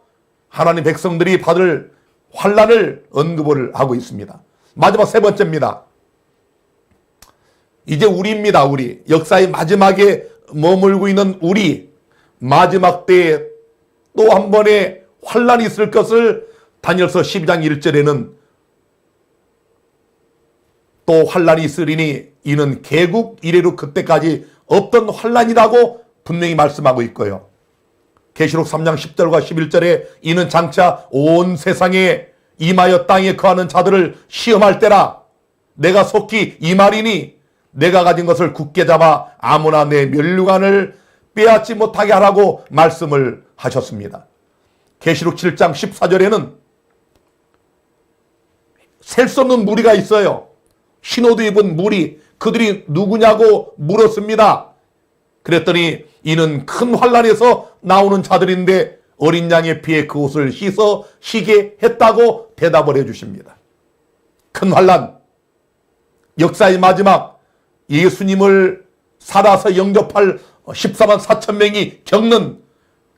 S1: 하나님 백성들이 받을 환난을 언급을 하고 있습니다. 마지막 세 번째입니다. 이제 우리입니다. 우리 역사의 마지막에 머물고 있는 우리, 마지막 때에 또 한 번의 환난이 있을 것을 다니엘서 12장 1절에는 또 환난이 있으리니 이는 개국 이래로 그때까지 없던 환난이라고 분명히 말씀하고 있고요. 계시록 3장 10절과 11절에 이는 장차 온 세상에 임하여 땅에 거하는 자들을 시험할 때라. 내가 속히 이 말이니 내가 가진 것을 굳게 잡아 아무나 내 면류관을 빼앗지 못하게 하라고 말씀을 하셨습니다. 계시록 7장 14절에는 셀 수 없는 무리가 있어요. 흰옷 입은 무리, 그들이 누구냐고 물었습니다. 그랬더니 이는 큰 환난에서 나오는 자들인데 어린 양의 피에 그 옷을 씻어 쉬게 했다고 대답을 해주십니다. 큰 환난, 역사의 마지막, 예수님을 살아서 영접할 14만 4천 명이 겪는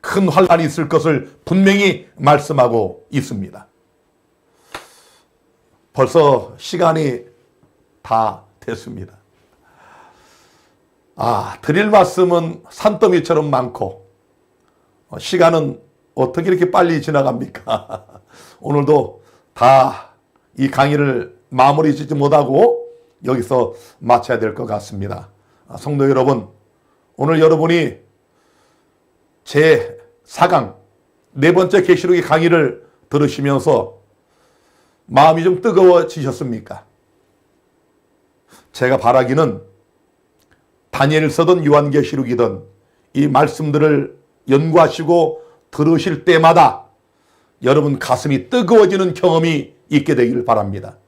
S1: 큰 환난이 있을 것을 분명히 말씀하고 있습니다. 벌써 시간이 다 됐습니다. 드릴 말씀은 산더미처럼 많고 시간은 어떻게 이렇게 빨리 지나갑니까? 오늘도 다 이 강의를 마무리 짓지 못하고 여기서 마쳐야 될 것 같습니다. 성도 여러분, 오늘 여러분이 제 4강 네 번째 계시록의 강의를 들으시면서 마음이 좀 뜨거워지셨습니까? 제가 바라기는 다니엘서든 요한계시록이든 이 말씀들을 연구하시고 들으실 때마다 여러분 가슴이 뜨거워지는 경험이 있게 되길 바랍니다.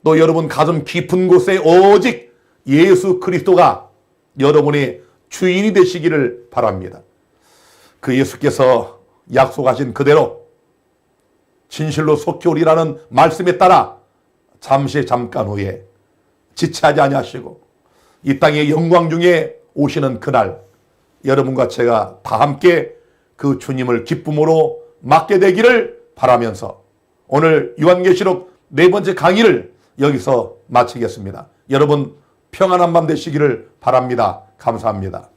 S1: 또 여러분 가슴 깊은 곳에 오직 예수 그리스도가 여러분의 주인이 되시기를 바랍니다. 그 예수께서 약속하신 그대로 진실로 속히 오리라는 말씀에 따라 잠깐 후에 지체하지 아니하시고 이 땅의 영광 중에 오시는 그날 여러분과 제가 다 함께 그 주님을 기쁨으로 맞게 되기를 바라면서 오늘 요한계시록 4번째 강의를 여기서 마치겠습니다. 여러분 평안한 밤 되시기를 바랍니다. 감사합니다.